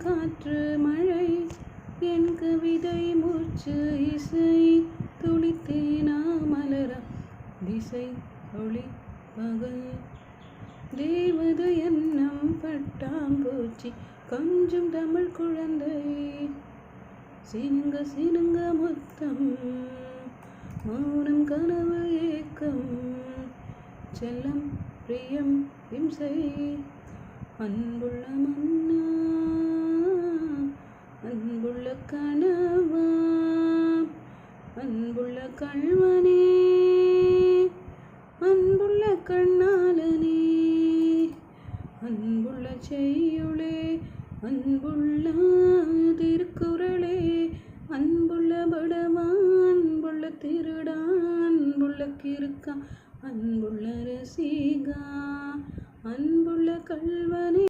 காற்று மழை என் கவிதை மூச்சு இசை துளித்தேனா மலர திசை ஒளி பகல் தேவதை எண்ணம் பட்டாம்பூச்சி கொஞ்சம் தமிழ் குழந்தை சினுங்க சினுங்க மொத்தம் மௌனம் கனவு ஏக்கம் செல்லம் பிரியம் இம்சை அன்புள்ள மன்னா அன்புள்ள கனவா அன்புள்ள கள்வனே அன்புள்ள கண்ணாலனே அன்புள்ள செய்யுளே அன்புள்ள திருக்குறளே அன்புள்ள படவா அன்புள்ள திருடா அன்புள்ள கிறுக்கா அன்புள்ள ரசிகா அன்புள்ள கள்வனே